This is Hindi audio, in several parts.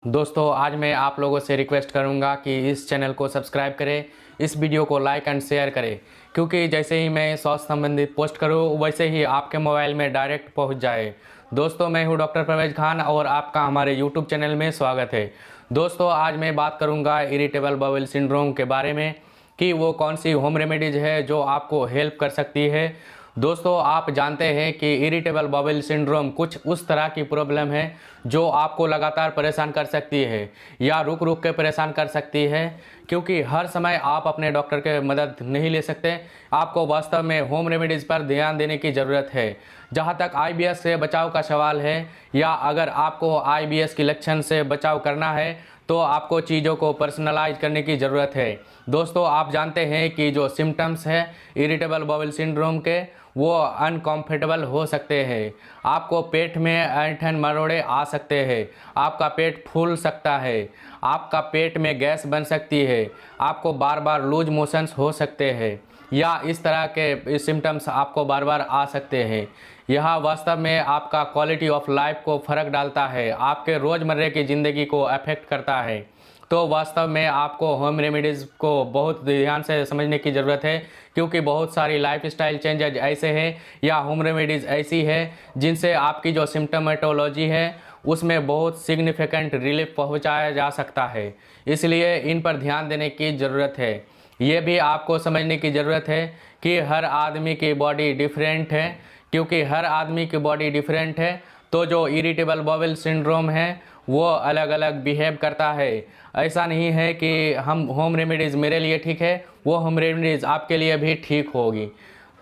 दोस्तों आज मैं आप लोगों से रिक्वेस्ट करूंगा कि इस चैनल को सब्सक्राइब करें, इस वीडियो को लाइक एंड शेयर करें, क्योंकि जैसे ही मैं स्वास्थ्य संबंधित पोस्ट करूं वैसे ही आपके मोबाइल में डायरेक्ट पहुंच जाए। दोस्तों मैं हूं डॉक्टर परवेज खान और आपका हमारे यूट्यूब चैनल में स्वागत है। दोस्तों आज मैं बात करूंगा इरिटेबल बाउल सिंड्रोम के बारे में कि वो कौन सी होम रेमेडीज है जो आपको हेल्प कर सकती है। दोस्तों आप जानते हैं कि इरिटेबल बाउल सिंड्रोम कुछ उस तरह की प्रॉब्लम है जो आपको लगातार परेशान कर सकती है या रुक रुक के परेशान कर सकती है, क्योंकि हर समय आप अपने डॉक्टर के मदद नहीं ले सकते। आपको वास्तव में होम रेमेडीज़ पर ध्यान देने की ज़रूरत है। जहाँ तक आईबीएस से बचाव का सवाल है या अगर आपको आईबीएस के लक्षण से बचाव करना है तो आपको चीज़ों को पर्सनलाइज करने की ज़रूरत है। दोस्तों आप जानते हैं कि जो सिम्टम्स है इरिटेबल बाउल सिंड्रोम के वो अनकंफर्टेबल हो सकते हैं। आपको पेट में ऐंठन मरोड़े आ सकते हैं, आपका पेट फूल सकता है, आपका पेट में गैस बन सकती है, आपको बार बार लूज मोशंस हो सकते हैं या इस तरह के सिम्टम्स आपको बार बार आ सकते हैं। यह वास्तव में आपका क्वालिटी ऑफ लाइफ को फ़र्क डालता है, आपके रोज़मर्रा की ज़िंदगी को अफेक्ट करता है। तो वास्तव में आपको होम रेमेडीज़ को बहुत ध्यान से समझने की ज़रूरत है, क्योंकि बहुत सारी लाइफस्टाइल चेंजेज ऐसे हैं या होम रेमेडीज़ ऐसी है जिनसे आपकी जो सिम्टमेटोलॉजी है उसमें बहुत सिग्निफिकेंट रिलीफ पहुंचाया जा सकता है। इसलिए इन पर ध्यान देने की ज़रूरत है। ये भी आपको समझने की ज़रूरत है कि हर आदमी की बॉडी डिफरेंट है। क्योंकि हर आदमी की बॉडी डिफरेंट है तो जो इरिटेबल बाउल सिंड्रोम है वो अलग अलग बिहेव करता है। ऐसा नहीं है कि हम होम रेमेडीज़ मेरे लिए ठीक है वो होम रेमेडीज़ आपके लिए भी ठीक होगी।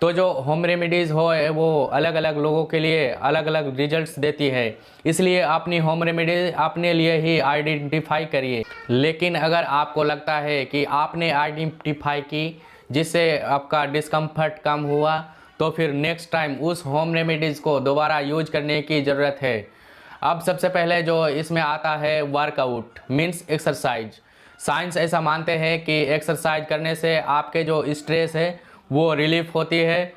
तो जो होम रेमेडीज़ हो वो अलग अलग लोगों के लिए अलग अलग रिजल्ट्स देती है। इसलिए अपनी होम रेमेडीज अपने लिए ही आइडेंटिफाई करिए। लेकिन अगर आपको लगता है कि आपने आइडेंटिफाई की जिससे आपका डिस्कम्फर्ट कम हुआ तो फिर नेक्स्ट टाइम उस होम रेमेडीज़ को दोबारा यूज करने की ज़रूरत है। अब सबसे पहले जो इसमें आता है वर्कआउट मीन्स एक्सरसाइज। साइंस ऐसा मानते हैं कि एक्सरसाइज करने से आपके जो स्ट्रेस है वो रिलीफ होती है,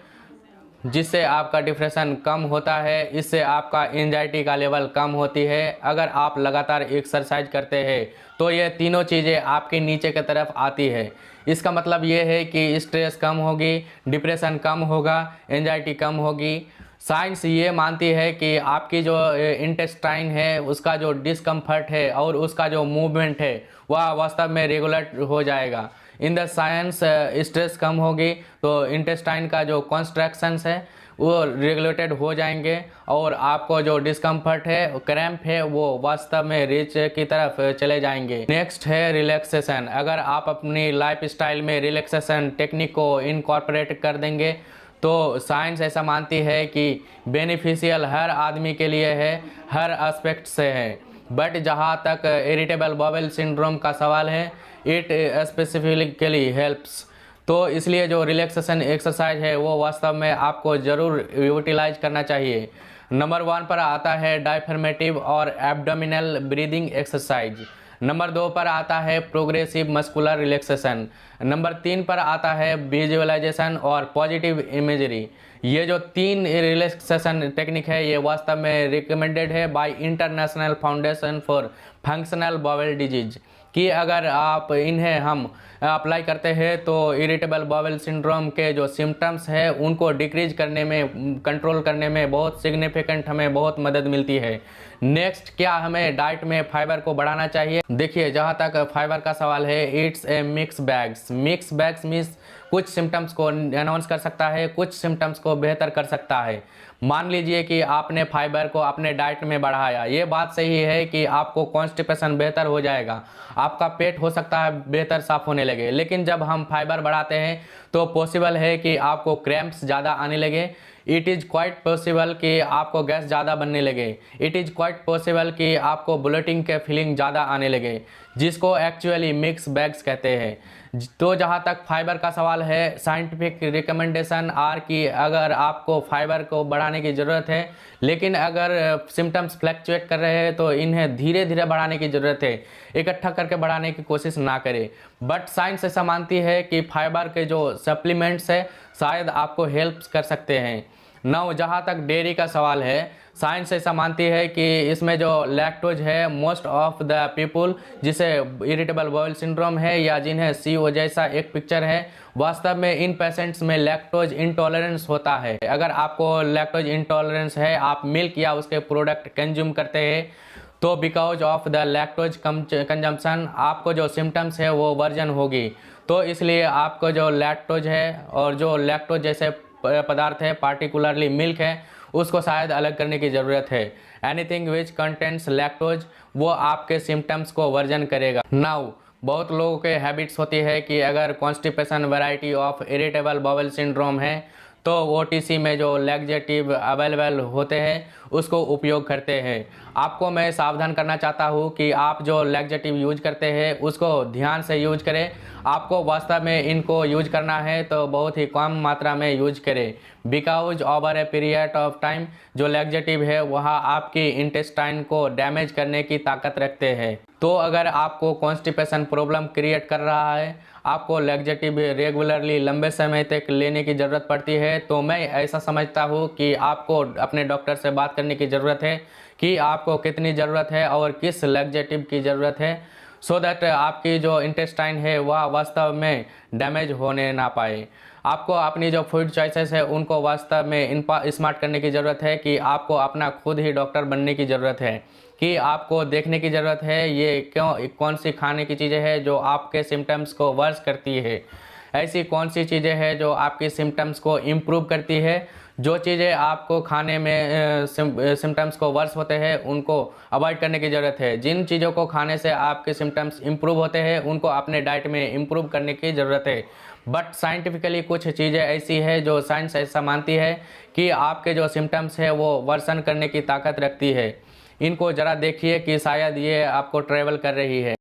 जिससे आपका डिप्रेशन कम होता है, इससे आपका एंजाइटी का लेवल कम होती है। अगर आप लगातार एक्सरसाइज करते हैं तो ये तीनों चीज़ें आपके नीचे की तरफ आती है। इसका मतलब ये है कि स्ट्रेस कम होगी, डिप्रेशन कम होगा, एंजाइटी कम होगी। साइंस ये मानती है कि आपकी जो इंटेस्टाइन है उसका जो डिस्कम्फर्ट है और उसका जो मूवमेंट है वह वास्तव में रेगुलर हो जाएगा। इन द साइंस स्ट्रेस कम होगी तो इंटेस्टाइन का जो कॉन्स्ट्रक्शंस है वो रेगुलेटेड हो जाएंगे और आपको जो डिस्कम्फर्ट है क्रैम्प है वो वास्तव में रीच की तरफ चले जाएंगे। नेक्स्ट है रिलैक्सेशन। अगर आप अपनी लाइफ स्टाइल में रिलैक्सेशन टेक्निक को इनकॉर्पोरेट कर देंगे तो साइंस ऐसा मानती है कि बेनिफिशियल हर आदमी के लिए है, हर एस्पेक्ट से है। बट जहाँ तक इरिटेबल बाउल सिंड्रोम का सवाल है इट स्पेसिफिकली हेल्प्स। तो इसलिए जो रिलैक्सेशन एक्सरसाइज है वो वास्तव में आपको ज़रूर यूटिलाइज करना चाहिए। नंबर 1 पर आता है डायफ्रामेटिव और एब्डोमिनल ब्रीदिंग एक्सरसाइज। नंबर 2 पर आता है प्रोग्रेसिव मस्कुलर रिलैक्सेशन। नंबर 3 पर आता है विजुअलाइजेशन और पॉजिटिव इमेजरी। ये जो 3 रिलैक्सेशन टेक्निक है ये वास्तव में रिकमेंडेड है bye international foundation for functional bowel disease कि अगर आप इन्हें हम अप्लाई करते हैं तो इरिटेबल बाउल सिंड्रोम के जो सिम्टम्स है उनको डिक्रीज करने में, कंट्रोल करने में बहुत सिग्निफिकेंट हमें बहुत मदद मिलती है। नेक्स्ट, क्या हमें डाइट में फाइबर को बढ़ाना चाहिए? देखिए जहाँ तक फाइबर का सवाल है it's a mix bags. Mix bags means कुछ सिम्टम्स को अनाउंस कर सकता है, कुछ सिम्टम्स को बेहतर कर सकता है। मान लीजिए कि आपने फाइबर को अपने डाइट में बढ़ाया, ये बात सही है कि आपको कॉन्स्टिपेशन बेहतर हो जाएगा, आपका पेट हो सकता है बेहतर साफ होने लगे। लेकिन जब हम फाइबर बढ़ाते हैं तो पॉसिबल है कि आपको क्रैम्प्स ज़्यादा आने लगे। इट इज़ क्वाइट पॉसिबल कि आपको गैस ज़्यादा बनने लगे। इट इज़ क्वाइट पॉसिबल कि आपको ब्लोटिंग के फीलिंग ज़्यादा आने लगे, जिसको एक्चुअली मिक्स बैग्स कहते हैं। तो जहाँ तक फाइबर का सवाल है साइंटिफिक रिकमेंडेशन आर कि अगर आपको फाइबर को बढ़ाने की ज़रूरत है, लेकिन अगर सिम्टम्स फ्लक्चुएट कर रहे हैं तो इन्हें धीरे धीरे बढ़ाने की ज़रूरत है, इकट्ठा करके बढ़ाने की कोशिश ना करें। बट साइंस ऐसा मानती है कि फाइबर के जो सप्लीमेंट्स है शायद आपको हेल्प कर सकते हैं। नौ, जहाँ तक डेयरी का सवाल है, साइंस ऐसा मानती है कि इसमें जो लैक्टोज है, मोस्ट ऑफ द पीपुल जिसे इरिटेबल बाउल सिंड्रोम है या जिन्हें CO जैसा एक पिक्चर है, वास्तव में इन पेशेंट्स में लैक्टोज इंटॉलरेंस होता है। अगर आपको लैक्टोज इंटॉलरेंस है, आप मिल्क या उसके प्रोडक्ट कंज्यूम करते हैं, तो because of the lactose consumption आपको जो सिम्टम्स है वो वर्जन होगी। तो इसलिए आपको जो लैक्टोज है और जो लैक्टोज जैसे पदार्थ है, पार्टिकुलरली मिल्क है, उसको शायद अलग करने की ज़रूरत है। एनीथिंग विच कंटेंट्स लैक्टोज वो आपके सिम्टम्स को वर्जन करेगा। नाउ, बहुत लोगों के हैबिट्स होती है कि अगर constipation variety of irritable bowel syndrome है तो OTC में जो लैक्जेटिव अवेलेबल होते हैं उसको उपयोग करते हैं। आपको मैं सावधान करना चाहता हूँ कि आप जो लैक्जेटिव यूज करते हैं उसको ध्यान से यूज करें। आपको वास्तव में इनको यूज करना है तो बहुत ही कम मात्रा में यूज करें, because over a period of time जो लैक्जेटिव है वह आपकी इंटेस्टाइन को डैमेज करने की ताकत रखते हैं। तो अगर आपको कॉन्स्टिपेशन प्रॉब्लम क्रिएट कर रहा है, आपको लैक्जेटिव रेगुलरली लंबे समय तक लेने की ज़रूरत पड़ती है, तो मैं ऐसा समझता हूँ कि आपको अपने डॉक्टर से बात करने की ज़रूरत है कि आपको कितनी ज़रूरत है और किस लैक्जेटिव की ज़रूरत है, सो दैट आपकी जो इंटेस्टाइन है वह वास्तव में डैमेज होने ना पाए। आपको अपनी जो फूड चॉइसेस है उनको वास्तव में स्मार्ट करने की ज़रूरत है कि आपको अपना खुद ही डॉक्टर बनने की ज़रूरत है, कि आपको देखने की ज़रूरत है ये कौन सी खाने की चीज़ें हैं जो आपके सिम्टम्स को वर्स करती है, ऐसी कौन सी चीज़ें हैं जो आपके सिम्टम्स को इम्प्रूव करती है। जो चीज़ें आपको खाने में सिम्टम्स को वर्स होते हैं उनको अवॉइड करने की ज़रूरत है। जिन चीज़ों को खाने से आपके सिम्टम्स इम्प्रूव होते हैं उनको अपने डाइट में इम्प्रूव करने की ज़रूरत है। बट साइंटिफिकली कुछ चीज़ें ऐसी है जो साइंस ऐसा मानती है कि आपके जो सिम्टम्स है वो वर्सन करने की ताकत रखती है। इनको ज़रा देखिए कि शायद ये आपको ट्रेवल कर रही है।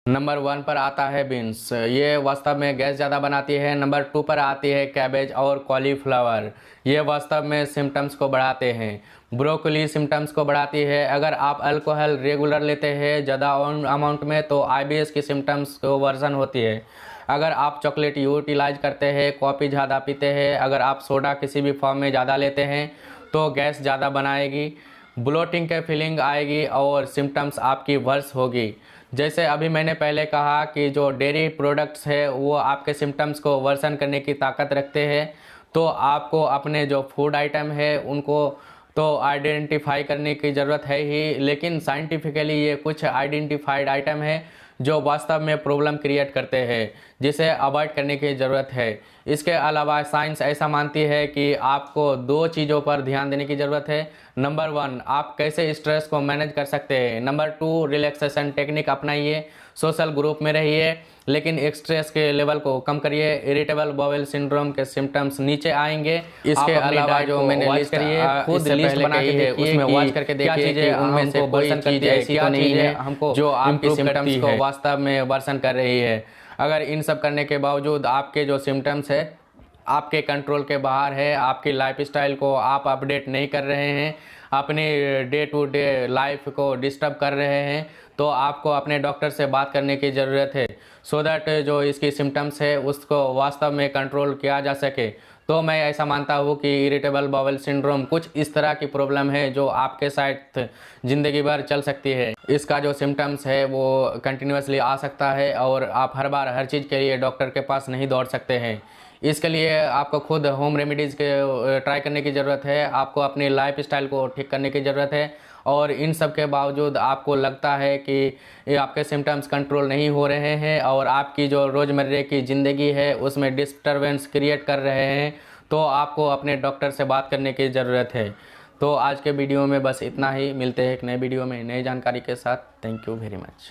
नंबर 1 पर आता है बीन्स, ये वास्तव में गैस ज़्यादा बनाती है। नंबर 2 पर आती है कैबेज और कॉलीफ्लावर, ये वास्तव में सिम्टम्स को बढ़ाते हैं। ब्रोकली सिम्टम्स को बढ़ाती है। अगर आप अल्कोहल रेगुलर लेते हैं ज़्यादा अमाउंट में तो IBS की सिम्टम्स को वर्सन होती है। अगर आप चॉकलेट यूटिलाइज करते हैं, कॉफ़ी ज़्यादा पीते हैं, अगर आप सोडा किसी भी फॉर्म में ज़्यादा लेते हैं तो गैस ज़्यादा बनाएगी, ब्लोटिंग के फीलिंग आएगी और सिम्टम्स आपकी वर्स होगी। जैसे अभी मैंने पहले कहा कि जो डेयरी प्रोडक्ट्स है वो आपके सिम्टम्स को वर्सन करने की ताकत रखते हैं, तो आपको अपने जो फूड आइटम है उनको तो आइडेंटिफाई करने की ज़रूरत है ही, लेकिन साइंटिफिकली ये कुछ आइडेंटिफाइड आइटम है जो वास्तव में प्रॉब्लम क्रिएट करते हैं, जिसे अवॉइड करने की ज़रूरत है। इसके अलावा साइंस ऐसा मानती है कि आपको 2 चीज़ों पर ध्यान देने की ज़रूरत है। नंबर 1, आप कैसे स्ट्रेस को मैनेज कर सकते हैं। नंबर 2, रिलैक्सेशन टेक्निक अपनाइए, सोशल ग्रुप में रहिए, लेकिन स्ट्रेस के लेवल को कम करिए। इरिटेबल बाउल सिंड्रोम के सिम्टम्स नीचे आएंगे। इसके अलावा जो मैंने लिस्ट करिए, खुद लिस्ट बना के देखिए, उसमें वॉच करके देखिए कि उनमें से कोई चीज़ ऐसी तो नहीं है हमको जो आपके सिम्टम्स को वास्तव में वर्सन कर रही है। अगर इन सब करने के बावजूद आपके जो सिम्टम्स है आपके कंट्रोल के बाहर है, आपकी लाइफस्टाइल को आप अपडेट नहीं कर रहे हैं, अपनी डे टू डे लाइफ को डिस्टर्ब कर रहे हैं, तो आपको अपने डॉक्टर से बात करने की ज़रूरत है, सो दैट जो इसकी सिम्टम्स है उसको वास्तव में कंट्रोल किया जा सके। तो मैं ऐसा मानता हूँ कि इरिटेबल बाउल सिंड्रोम कुछ इस तरह की प्रॉब्लम है जो आपके साथ ज़िंदगी भर चल सकती है। इसका जो सिम्टम्स है वो कंटिन्यूसली आ सकता है और आप हर बार हर चीज़ के लिए डॉक्टर के पास नहीं दौड़ सकते हैं। इसके लिए आपको खुद होम रेमेडीज़ के ट्राई करने की ज़रूरत है, आपको अपनी लाइफ स्टाइल को ठीक करने की ज़रूरत है। और इन सब के बावजूद आपको लगता है कि आपके सिम्टम्स कंट्रोल नहीं हो रहे हैं और आपकी जो रोज़मर्रे की ज़िंदगी है उसमें डिस्टर्बेंस क्रिएट कर रहे हैं, तो आपको अपने डॉक्टर से बात करने की ज़रूरत है। तो आज के वीडियो में बस इतना ही। मिलते हैं एक नए वीडियो में नई जानकारी के साथ। Thank you very much.